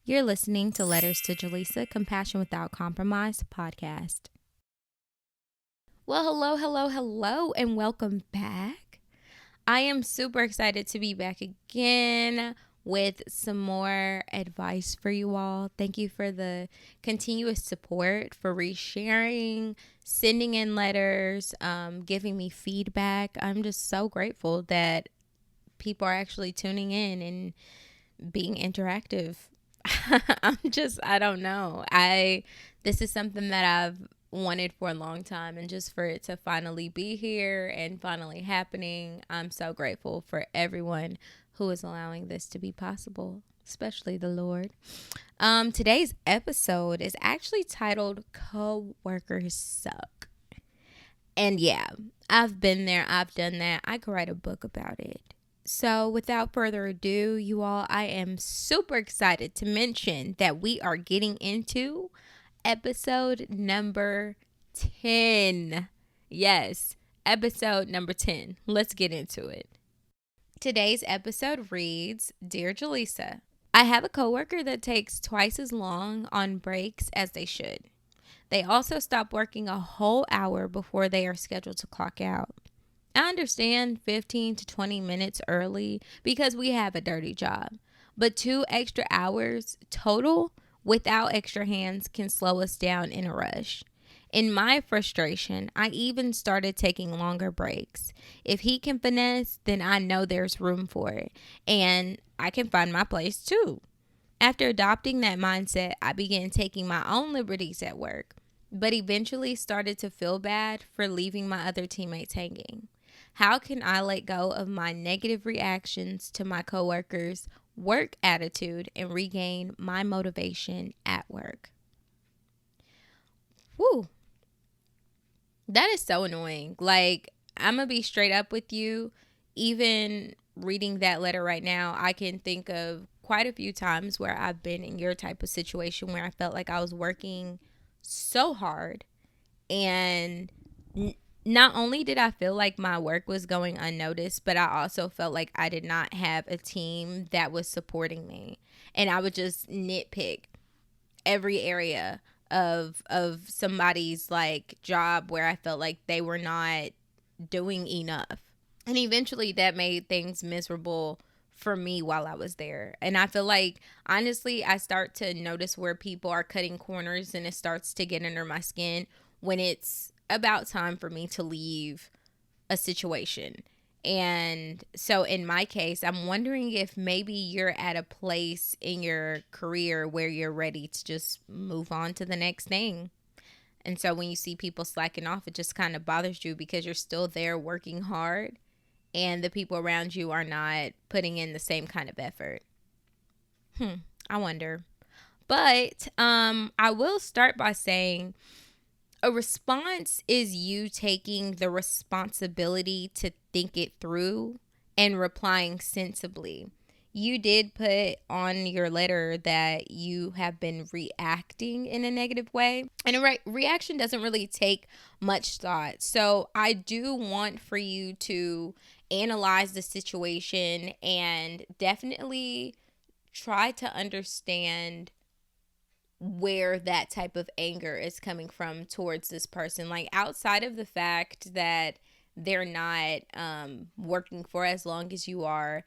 You're listening to Letters to Jelissa, Compassion Without Compromise podcast. Well, hello, and welcome back. I am super excited to be back again with some more advice for you all. Thank you for the continuous support, for resharing, sending in letters, giving me feedback. I'm just so grateful that people are actually tuning in and being interactive. I don't know. This is something that I've wanted for a long time, and just for it to finally be here and finally happening, I'm so grateful for everyone who is allowing this to be possible, especially the Lord. Today's episode is actually titled Coworkers Suck. And yeah, I've been there, I've done that. I could write a book about it. So without further ado, you all, I am super excited to mention that we are getting into episode number 10. Yes, episode number 10. Let's get into it. Today's episode reads, Dear Jelissa, I have a coworker that takes twice as long on breaks as they should. They also stop working a whole hour before they are scheduled to clock out. I understand 15 to 20 minutes early because we have a dirty job, but 2 extra hours total without extra hands can slow us down in a rush. In my frustration, I even started taking longer breaks. If he can finesse, then I know there's room for it, and I can find my place too. After adopting that mindset, I began taking my own liberties at work, but eventually started to feel bad for leaving my other teammates hanging. How can I let go of my negative reactions to my coworkers' work attitude and regain my motivation at work? Whew. That is so annoying. Like, I'm going to be straight up with you. Even reading that letter right now, I can think of quite a few times where I've been in your type of situation where I felt like I was working so hard, and not only did I feel like my work was going unnoticed, but I also felt like I did not have a team that was supporting me. And I would just nitpick every area of somebody's like job where I felt like they were not doing enough. And eventually that made things miserable for me while I was there. And I feel like, honestly, I start to notice where people are cutting corners, and it starts to get under my skin when it's about time for me to leave a situation. And so in my case, I'm wondering if maybe you're at a place in your career where you're ready to just move on to the next thing. And so when you see people slacking off, it just kind of bothers you because you're still there working hard, and the people around you are not putting in the same kind of effort. I wonder. But I will start by saying a response is you taking the responsibility to think it through and replying sensibly. You did put on your letter that you have been reacting in a negative way, and a reaction doesn't really take much thought. So I do want for you to analyze the situation and definitely try to understand where that type of anger is coming from towards this person. Like, outside of the fact that they're not working for as long as you are,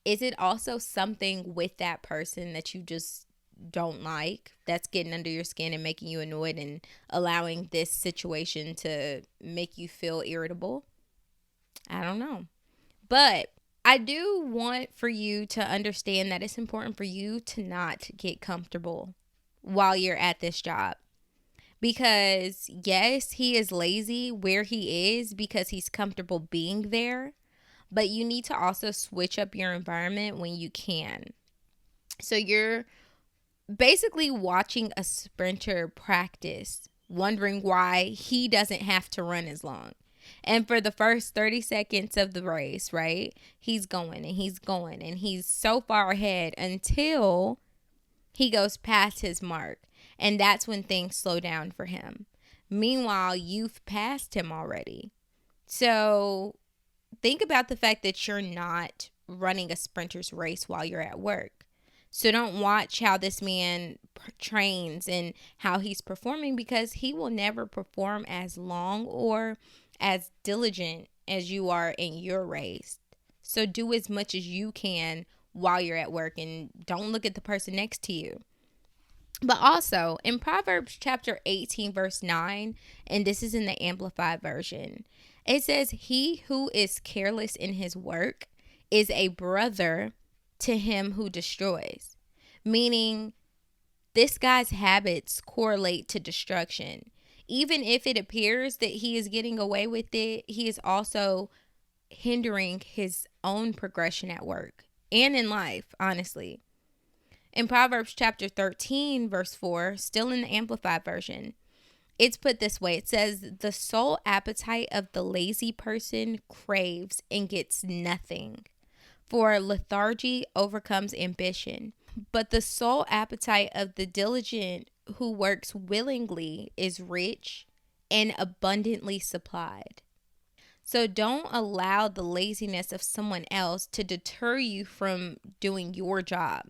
is it also something with that person that you just don't like, that's getting under your skin and making you annoyed and allowing this situation to make you feel irritable? I don't know. But I do want for you to understand that it's important for you to not get comfortable while you're at this job. Because yes, he is lazy where he is because he's comfortable being there, but you need to also switch up your environment when you can. So you're basically watching a sprinter practice, wondering why he doesn't have to run as long. And for the first 30 seconds of the race, right, he's going and he's going and he's so far ahead until he goes past his mark. And that's when things slow down for him. Meanwhile, you've passed him already. So think about the fact that you're not running a sprinter's race while you're at work. So don't watch how this man trains and how he's performing, because he will never perform as long or as diligent as you are in your race. So do as much as you can while you're at work, and don't look at the person next to you. But also in Proverbs chapter 18, verse 9, and this is in the Amplified version, it says, "He who is careless in his work is a brother to him who destroys." Meaning, this guy's habits correlate to destruction. Even if it appears that he is getting away with it, he is also hindering his own progression at work and in life, honestly. In Proverbs chapter 13, verse 4, still in the Amplified version, it's put this way. It says, "The sole appetite of the lazy person craves and gets nothing, for lethargy overcomes ambition. But the sole appetite of the diligent who works willingly is rich and abundantly supplied." So don't allow the laziness of someone else to deter you from doing your job.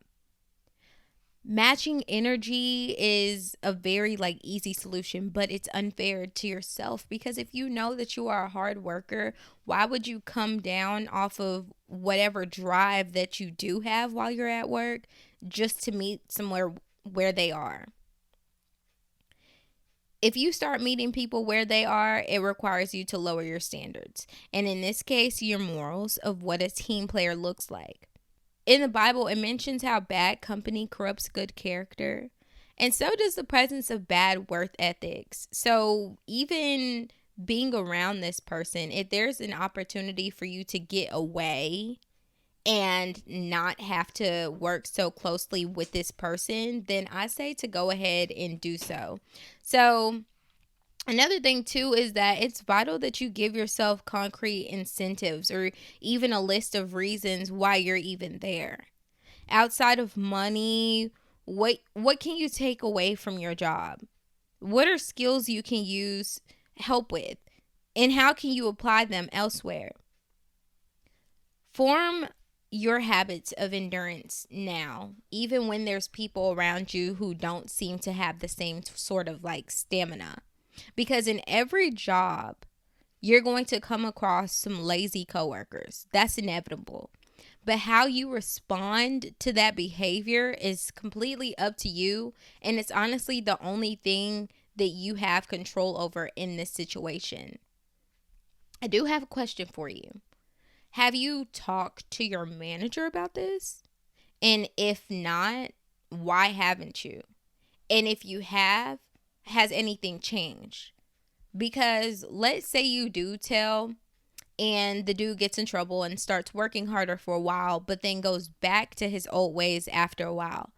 Matching energy is a very easy solution, but it's unfair to yourself, because if you know that you are a hard worker, why would you come down off of whatever drive that you do have while you're at work just to meet somewhere where they are? If you start meeting people where they are, it requires you to lower your standards, and in this case, your morals of what a team player looks like. In the Bible, it mentions how bad company corrupts good character, and so does the presence of bad work ethics. So even being around this person, if there's an opportunity for you to get away and not have to work so closely with this person, then I say to go ahead and do so. So another thing too is that it's vital that you give yourself concrete incentives or even a list of reasons why you're even there. Outside of money, what can you take away from your job? What are skills you can use help with? And how can you apply them elsewhere? Form your habits of endurance now, even when there's people around you who don't seem to have the same sort of stamina. Because in every job, you're going to come across some lazy coworkers. That's inevitable. But how you respond to that behavior is completely up to you. And it's honestly the only thing that you have control over in this situation. I do have a question for you. Have you talked to your manager about this? And if not, why haven't you? And if you have, has anything changed? Because let's say you do tell, and the dude gets in trouble and starts working harder for a while, but then goes back to his old ways after a while.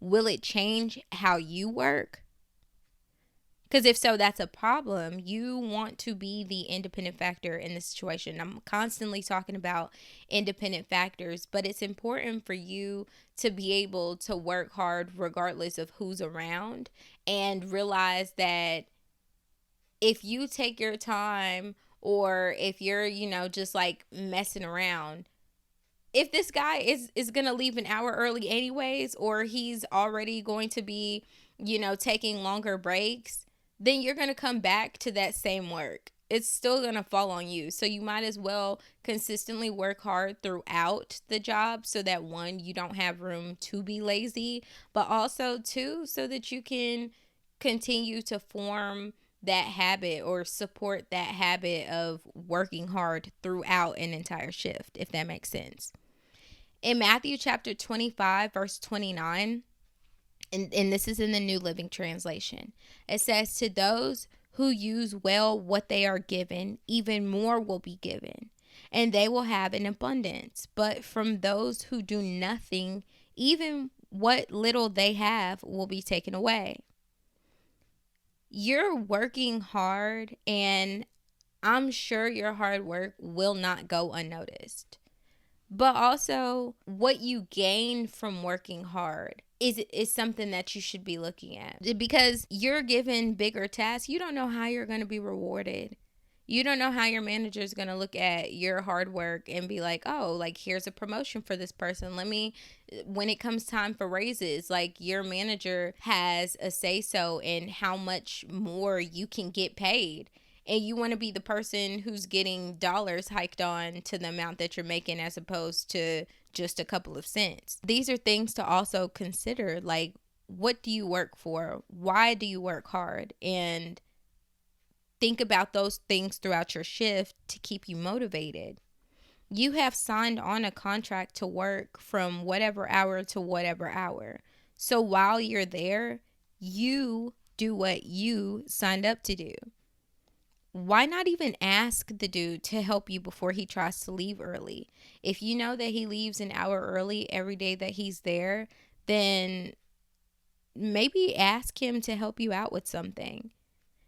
Will it change how you work? Because if so, that's a problem. You want to be the independent factor in the situation. I'm constantly talking about independent factors, but it's important for you to be able to work hard regardless of who's around, and realize that if you take your time, or if you're, just messing around, if this guy is going to leave an hour early anyways, or he's already going to be, taking longer breaks, then you're going to come back to that same work. It's still going to fall on you. So you might as well consistently work hard throughout the job, so that one, you don't have room to be lazy, but also two, so that you can continue to form that habit or support that habit of working hard throughout an entire shift, if that makes sense. In Matthew chapter 25, verse 29, and this is in the New Living Translation, it says, "To those who use well what they are given, even more will be given, and they will have an abundance. But from those who do nothing, even what little they have will be taken away." You're working hard, and I'm sure your hard work will not go unnoticed. But also, what you gain from working hard is something that you should be looking at. Because you're given bigger tasks, you don't know how you're going to be rewarded. You don't know how your manager is going to look at your hard work and be like, oh, like, here's a promotion for this person. When it comes time for raises, like, your manager has a say so in how much more you can get paid. And you want to be the person who's getting dollars hiked on to the amount that you're making as opposed to just a couple of cents. These are things to also consider. Like, what do you work for? Why do you work hard? And think about those things throughout your shift to keep you motivated. You have signed on a contract to work from whatever hour to whatever hour. So while you're there, you do what you signed up to do. Why not even ask the dude to help you before he tries to leave early? If you know that he leaves an hour early every day that he's there, then maybe ask him to help you out with something.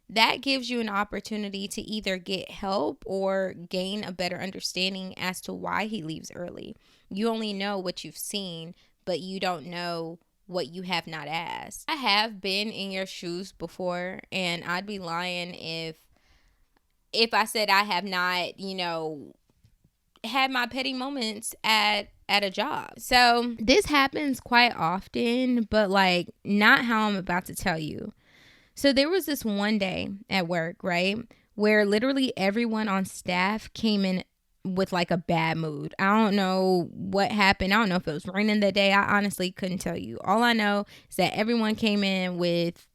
That gives you an opportunity to either get help or gain a better understanding as to why he leaves early. You only know what you've seen, but you don't know what you have not asked. I have been in your shoes before, and I'd be lying if I said I have not, had my petty moments at a job. So this happens quite often, but like not how I'm about to tell you. So there was this one day at work, right, where literally everyone on staff came in with like a bad mood. I don't know what happened. I don't know if it was raining that day. I honestly couldn't tell you. All I know is that everyone came in with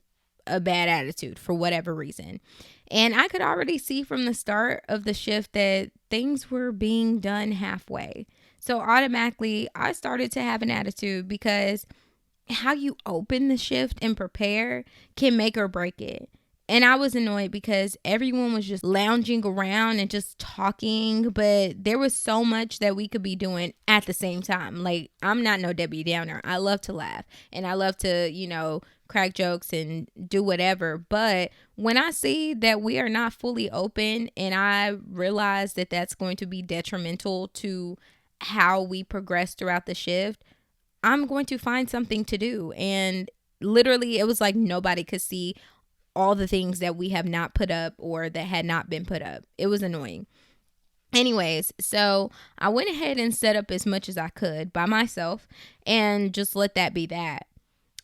a bad attitude for whatever reason. And I could already see from the start of the shift that things were being done halfway. So automatically I started to have an attitude because how you open the shift and prepare can make or break it. And I was annoyed because everyone was just lounging around and just talking, but there was so much that we could be doing at the same time. Like, I'm not no Debbie Downer. I love to laugh and I love to, crack jokes and do whatever. But when I see that we are not fully open and I realize that that's going to be detrimental to how we progress throughout the shift, I'm going to find something to do. And literally, it was like nobody could see all the things that we have not put up or that had not been put up. It was annoying. Anyways, so I went ahead and set up as much as I could by myself and just let that be that.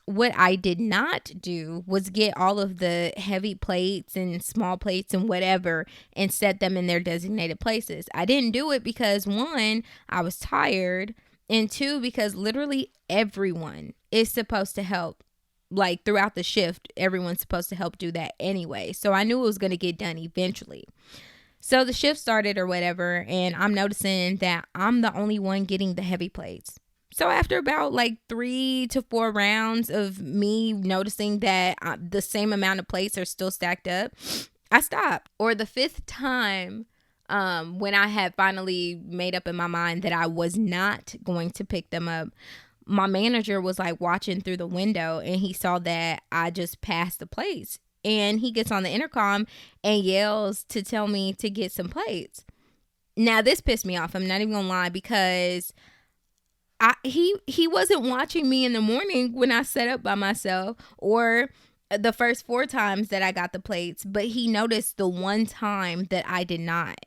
What I did not do was get all of the heavy plates and small plates and whatever and set them in their designated places. I didn't do it because, one, I was tired, and two, because literally everyone is supposed to help. Like, throughout the shift, everyone's supposed to help do that anyway. So I knew it was going to get done eventually. So the shift started or whatever, and I'm noticing that I'm the only one getting the heavy plates. So after about like 3 to 4 rounds of me noticing that the same amount of plates are still stacked up, I stopped. Or the 5th time, when I had finally made up in my mind that I was not going to pick them up, my manager was like watching through the window and he saw that I just passed the plates. And he gets on the intercom and yells to tell me to get some plates. Now, this pissed me off. I'm not even gonna lie, because he wasn't watching me in the morning when I set up by myself or the first 4 times that I got the plates, but he noticed the one time that I did not.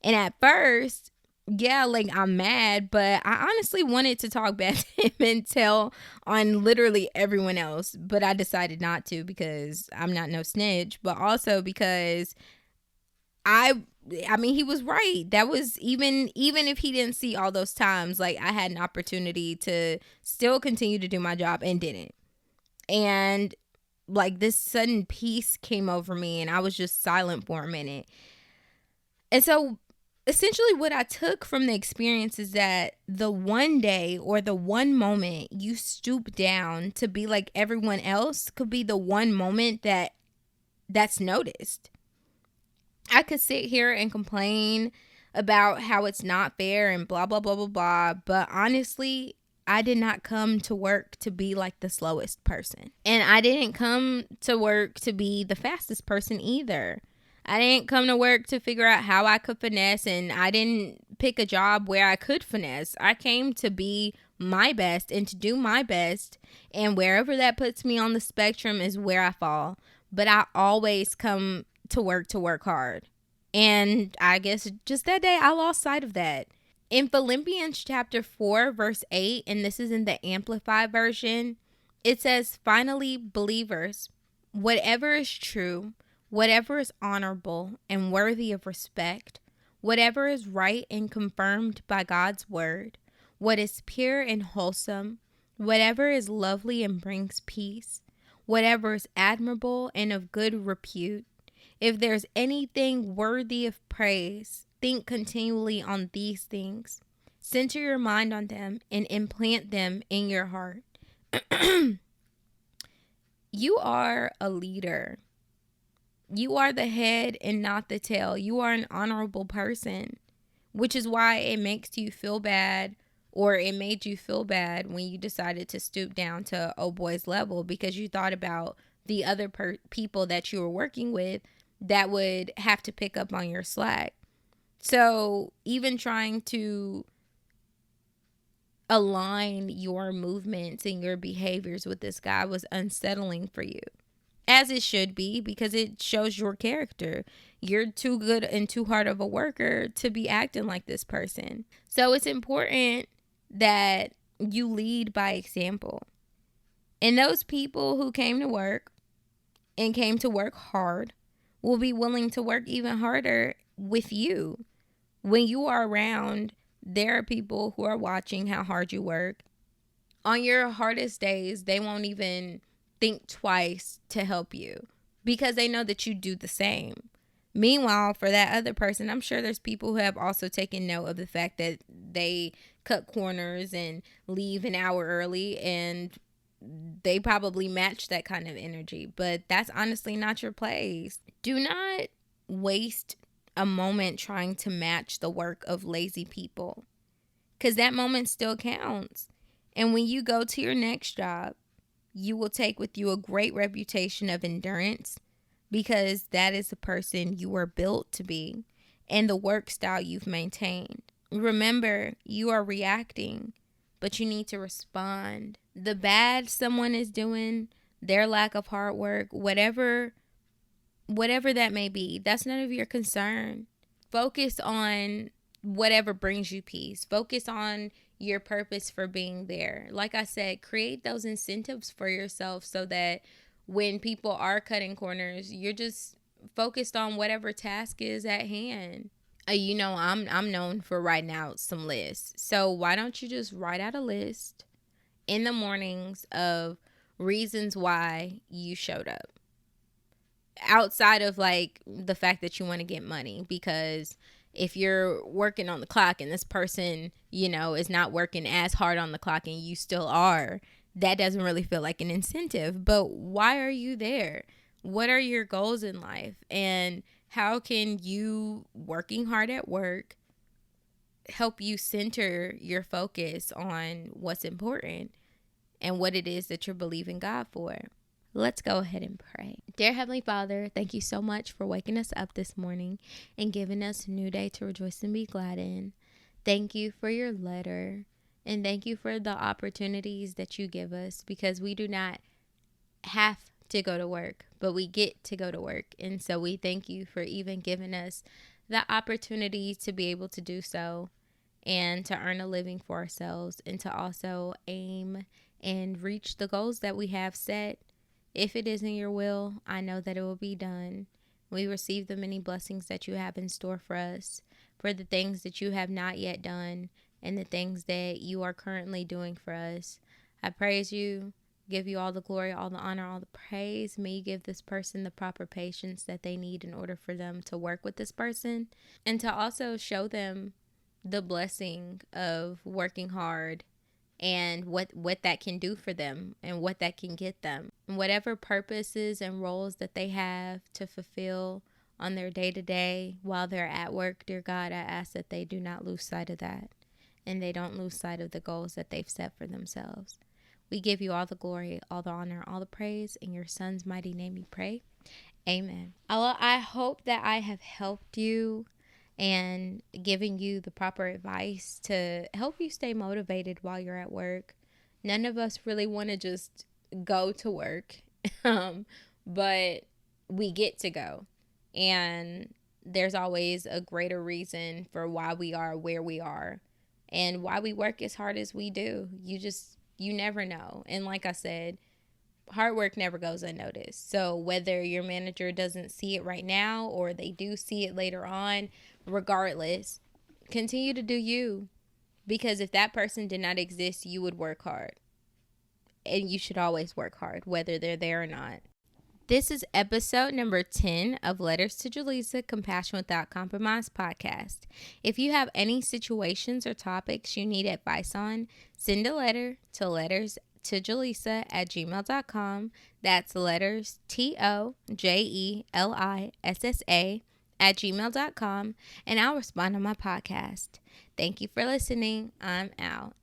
And at first, yeah, like, I'm mad, but I honestly wanted to talk back to him and tell on literally everyone else, but I decided not to because I'm not no snitch, but also because I mean, he was right. That was even if he didn't see all those times, like, I had an opportunity to still continue to do my job and didn't. And like, this sudden peace came over me and I was just silent for a minute. And so essentially what I took from the experience is that the one day or the one moment you stoop down to be like everyone else could be the one moment that's noticed. I could sit here and complain about how it's not fair and blah, blah, blah, blah, blah. But honestly, I did not come to work to be like the slowest person. And I didn't come to work to be the fastest person either. I didn't come to work to figure out how I could finesse, and I didn't pick a job where I could finesse. I came to be my best and to do my best, and wherever that puts me on the spectrum is where I fall. But I always come to work hard. And I guess just that day I lost sight of that. In Philippians chapter 4, verse 8, and this is in the Amplified version, it says, finally, believers, whatever is true, whatever is honorable and worthy of respect, whatever is right and confirmed by God's word, what is pure and wholesome, whatever is lovely and brings peace, whatever is admirable and of good repute, if there's anything worthy of praise, think continually on these things. Center your mind on them and implant them in your heart. You are a leader. You are the head and not the tail. You are an honorable person, which is why it makes you feel bad, or it made you feel bad when you decided to stoop down to oh boy's level, because you thought about the other people that you were working with that would have to pick up on your slack. So even trying to align your movements and your behaviors with this guy was unsettling for you, as it should be, because it shows your character. You're too good and too hard of a worker to be acting like this person. So it's important that you lead by example. And those people who came to work and came to work hard will be willing to work even harder with you. When you are around, there are people who are watching how hard you work. On your hardest days, they won't even think twice to help you because they know that you do the same. Meanwhile, for that other person, I'm sure there's people who have also taken note of the fact that they cut corners and leave an hour early, and they probably match that kind of energy. But that's honestly not your place. Do not waste a moment trying to match the work of lazy people, because that moment still counts. And when you go to your next job, you will take with you a great reputation of endurance, because that is the person you were built to be and the work style you've maintained. Remember, you are reacting, but you need to respond. The bad someone is doing, their lack of hard work, whatever that may be, that's none of your concern. Focus on whatever brings you peace. Focus on your purpose for being there. Like I said, create those incentives for yourself so that when people are cutting corners, you're just focused on whatever task is at hand. I'm known for writing out some lists. So why don't you just write out a list in the mornings of reasons why you showed up, outside of like the fact that you want to get money? Because if you're working on the clock and this person, is not working as hard on the clock and you still are, that doesn't really feel like an incentive. But why are you there? What are your goals in life? And how can you working hard at work help you center your focus on what's important and what it is that you're believing God for? Let's go ahead and pray. Dear Heavenly Father, thank you so much for waking us up this morning and giving us a new day to rejoice and be glad in. Thank you for your letter, and thank you for the opportunities that you give us, because we do not have to go to work, but we get to go to work. And so we thank you for even giving us the opportunity to be able to do so and to earn a living for ourselves, and to also aim and reach the goals that we have set. If it is in your will, I know that it will be done. We receive the many blessings that you have in store for us, for the things that you have not yet done and the things that you are currently doing for us. I praise you, give you all the glory, all the honor, all the praise. May you give this person the proper patience that they need in order for them to work with this person, and to also show them the blessing of working hard and what that can do for them and what that can get them. And whatever purposes and roles that they have to fulfill on their day-to-day while they're at work, dear God, I ask that they do not lose sight of that, and they don't lose sight of the goals that they've set for themselves. We give you all the glory, all the honor, all the praise. In your Son's mighty name we pray. Amen. I hope that I have helped you and giving you the proper advice to help you stay motivated while you're at work. None of us really want to just go to work, but we get to go. And there's always a greater reason for why we are where we are and why we work as hard as we do. You never know. And like I said, hard work never goes unnoticed. So whether your manager doesn't see it right now or they do see it later on, regardless, continue to do you. Because if that person did not exist, you would work hard. And you should always work hard, whether they're there or not. This is episode number 10 of Letters to Jelissa, Compassion Without Compromise podcast. If you have any situations or topics you need advice on, send a letter to letterstojellissa@gmail.com. That's letters, TOJELISSA @gmail.com, and I'll respond on my podcast. Thank you for listening. I'm out.